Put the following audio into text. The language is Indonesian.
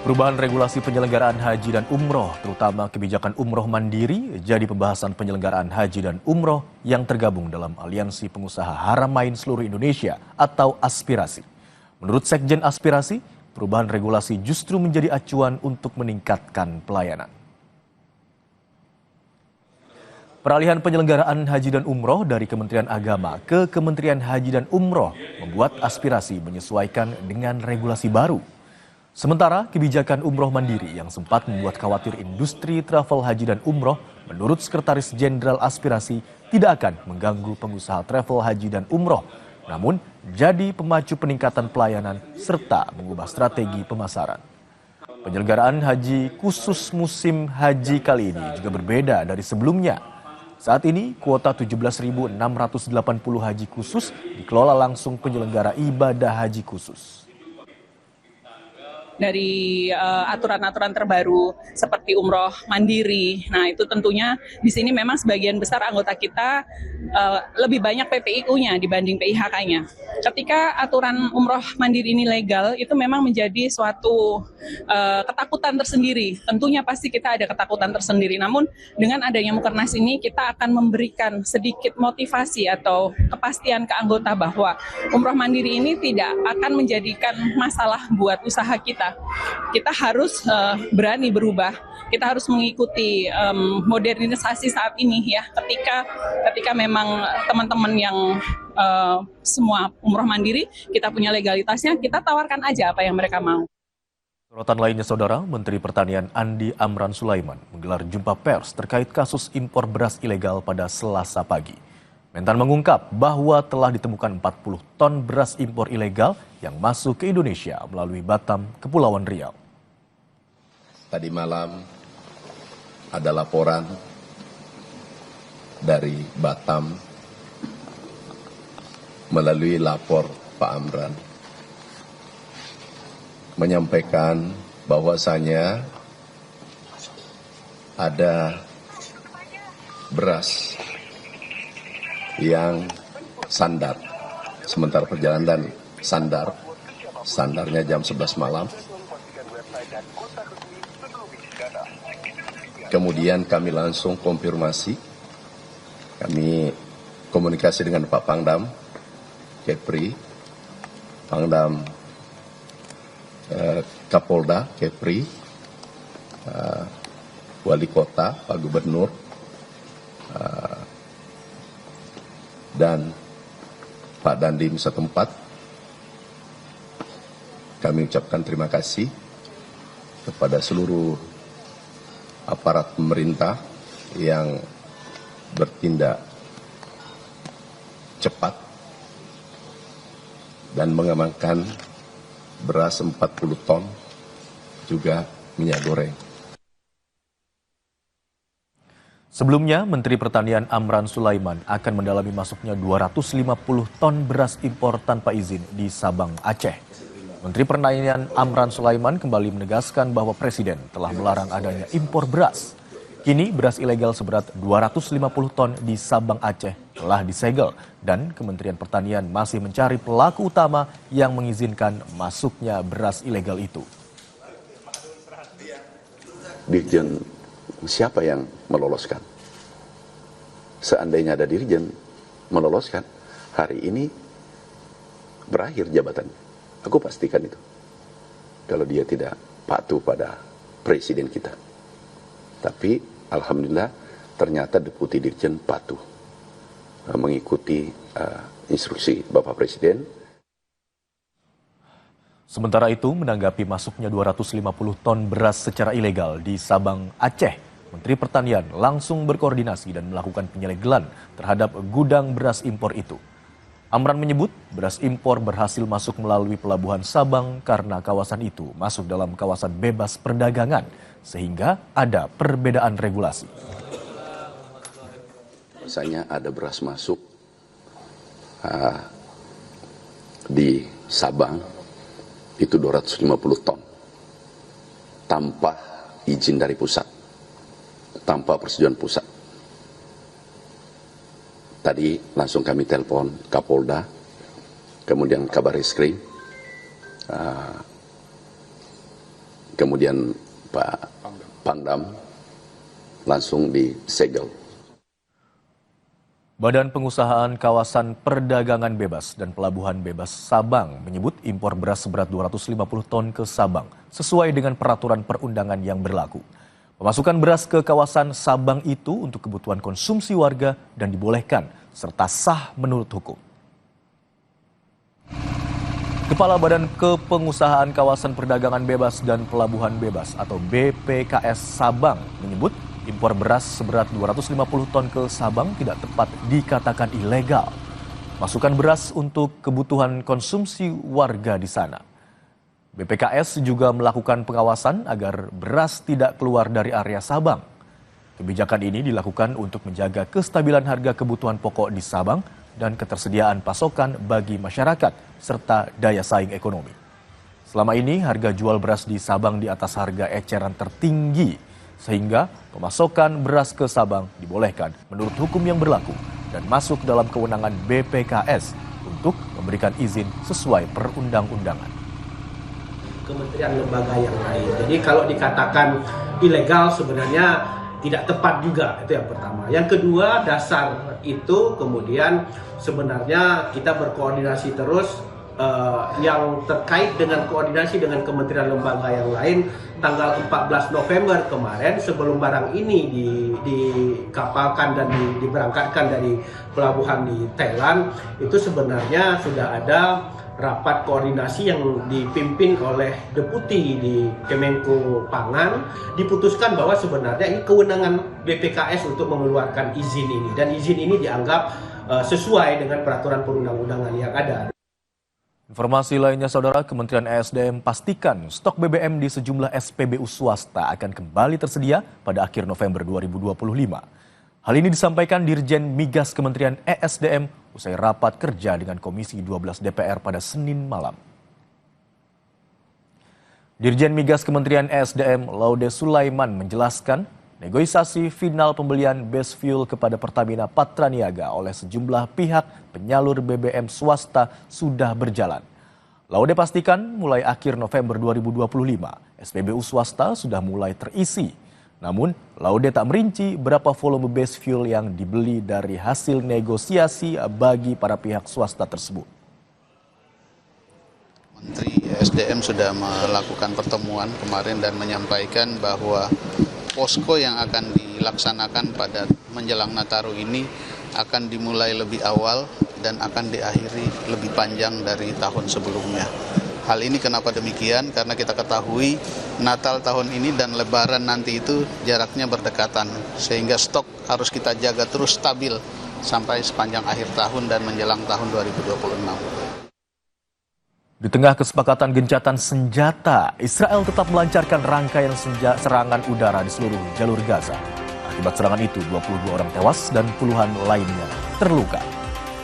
Perubahan regulasi penyelenggaraan haji dan umroh, terutama kebijakan umroh mandiri, jadi pembahasan penyelenggaraan haji dan umroh yang tergabung dalam Aliansi Pengusaha Haramain Seluruh Indonesia atau Aspirasi. Menurut Sekjen Aspirasi, perubahan regulasi justru menjadi acuan untuk meningkatkan pelayanan. Peralihan penyelenggaraan haji dan umroh dari Kementerian Agama ke Kementerian Haji dan Umroh membuat Aspirasi menyesuaikan dengan regulasi baru. Sementara kebijakan umroh mandiri yang sempat membuat khawatir industri travel haji dan umroh, menurut Sekretaris Jenderal Aspirasi tidak akan mengganggu pengusaha travel haji dan umroh, namun jadi pemacu peningkatan pelayanan serta mengubah strategi pemasaran. Penyelenggaraan haji khusus musim haji kali ini juga berbeda dari sebelumnya. Saat ini kuota 17.680 haji khusus dikelola langsung penyelenggara ibadah haji khusus. Dari aturan-aturan terbaru seperti umroh mandiri. Nah, itu tentunya di sini memang sebagian besar anggota kita lebih banyak PPIU-nya dibanding PIHK-nya. Ketika aturan umroh mandiri ini legal, itu memang menjadi suatu ketakutan tersendiri. Tentunya pasti kita ada ketakutan tersendiri. Namun dengan adanya Mukernas ini kita akan memberikan sedikit motivasi atau kepastian ke anggota bahwa umroh mandiri ini tidak akan menjadikan masalah buat usaha kita. Kita harus berani berubah. Kita harus mengikuti modernisasi saat ini ya. Ketika memang teman-teman yang semua umroh mandiri, kita punya legalitasnya, kita tawarkan aja apa yang mereka mau. Sorotan lainnya, Saudara, Menteri Pertanian Andi Amran Sulaiman menggelar jumpa pers terkait kasus impor beras ilegal pada Selasa pagi. Mentan mengungkap bahwa telah ditemukan 40 ton beras impor ilegal yang masuk ke Indonesia melalui Batam, Kepulauan Riau. Tadi malam ada laporan dari Batam melalui lapor Pak Amran menyampaikan bahwasanya ada beras yang sandar, sementara perjalanan sandarnya jam 11 malam. Kemudian kami langsung konfirmasi, kami komunikasi dengan Pak Pangdam, Kepri, Pangdam Kapolda, Kepri, Wali Kota, Pak Gubernur, dan Pak Dandim setempat. Kami ucapkan terima kasih kepada seluruh aparat pemerintah yang bertindak cepat dan mengamankan beras 40 ton, juga minyak goreng. Sebelumnya, Menteri Pertanian Amran Sulaiman akan mendalami masuknya 250 ton beras impor tanpa izin di Sabang, Aceh. Menteri Pertanian Amran Sulaiman kembali menegaskan bahwa Presiden telah melarang adanya impor beras. Kini beras ilegal seberat 250 ton di Sabang, Aceh telah disegel dan Kementerian Pertanian masih mencari pelaku utama yang mengizinkan masuknya beras ilegal itu. Dirjen siapa yang meloloskan? Seandainya ada dirjen meloloskan, hari ini berakhir jabatannya. Aku pastikan itu. Kalau dia tidak patuh pada presiden kita. Tapi alhamdulillah ternyata Deputi Dirjen patuh mengikuti instruksi Bapak Presiden. Sementara itu, menanggapi masuknya 250 ton beras secara ilegal di Sabang, Aceh, Menteri Pertanian langsung berkoordinasi dan melakukan penyegelan terhadap gudang beras impor itu. Amran menyebut beras impor berhasil masuk melalui pelabuhan Sabang karena kawasan itu masuk dalam kawasan bebas perdagangan, sehingga ada perbedaan regulasi. Misalnya ada beras masuk di Sabang, itu 250 ton, tanpa izin dari pusat, tanpa persetujuan pusat. Tadi langsung kami telepon Kapolda, kemudian Kabar Eskrim, kemudian Pak Pangdam langsung disegel. Badan Pengusahaan Kawasan Perdagangan Bebas dan Pelabuhan Bebas Sabang menyebut impor beras seberat 250 ton ke Sabang sesuai dengan peraturan perundangan yang berlaku. Pemasukan beras ke kawasan Sabang itu untuk kebutuhan konsumsi warga dan dibolehkan serta sah menurut hukum. Kepala Badan Kepengusahaan Kawasan Perdagangan Bebas dan Pelabuhan Bebas atau BPKS Sabang menyebut impor beras seberat 250 ton ke Sabang tidak tepat dikatakan ilegal. Masukan beras untuk kebutuhan konsumsi warga di sana. BPKS juga melakukan pengawasan agar beras tidak keluar dari area Sabang. Kebijakan ini dilakukan untuk menjaga kestabilan harga kebutuhan pokok di Sabang dan ketersediaan pasokan bagi masyarakat serta daya saing ekonomi. Selama ini harga jual beras di Sabang di atas harga eceran tertinggi, sehingga pemasokan beras ke Sabang dibolehkan menurut hukum yang berlaku dan masuk dalam kewenangan BPKS untuk memberikan izin sesuai perundang-undangan. Kementerian lembaga yang lain. Jadi kalau dikatakan ilegal sebenarnya tidak tepat juga, itu yang pertama. Yang kedua, dasar itu kemudian sebenarnya kita berkoordinasi terus yang terkait dengan koordinasi dengan kementerian lembaga yang lain. Tanggal 14 November kemarin sebelum barang ini dikapalkan dan diberangkatkan dari pelabuhan di Thailand, itu sebenarnya sudah ada rapat koordinasi yang dipimpin oleh Deputi di Kemenko Pangan. Diputuskan bahwa sebenarnya ini kewenangan BPKS untuk mengeluarkan izin ini, dan izin ini dianggap sesuai dengan peraturan perundang-undangan yang ada. Informasi lainnya, Saudara, Kementerian ESDM pastikan stok BBM di sejumlah SPBU swasta akan kembali tersedia pada akhir November 2025. Hal ini disampaikan Dirjen Migas Kementerian ESDM usai rapat kerja dengan Komisi 12 DPR pada Senin malam. Dirjen Migas Kementerian ESDM Laude Sulaiman menjelaskan negosiasi final pembelian base fuel kepada Pertamina Patraniaga oleh sejumlah pihak penyalur BBM swasta sudah berjalan. Laude pastikan mulai akhir November 2025, SPBU swasta sudah mulai terisi. Namun, Laude tak merinci berapa volume base fuel yang dibeli dari hasil negosiasi bagi para pihak swasta tersebut. Menteri SDM sudah melakukan pertemuan kemarin dan menyampaikan bahwa posko yang akan dilaksanakan pada menjelang Nataru ini akan dimulai lebih awal dan akan diakhiri lebih panjang dari tahun sebelumnya. Hal ini kenapa demikian? Karena kita ketahui Natal tahun ini dan Lebaran nanti itu jaraknya berdekatan, sehingga stok harus kita jaga terus stabil sampai sepanjang akhir tahun dan menjelang tahun 2026. Di tengah kesepakatan gencatan senjata, Israel tetap melancarkan rangkaian serangan udara di seluruh jalur Gaza. Akibat serangan itu, 22 orang tewas dan puluhan lainnya terluka.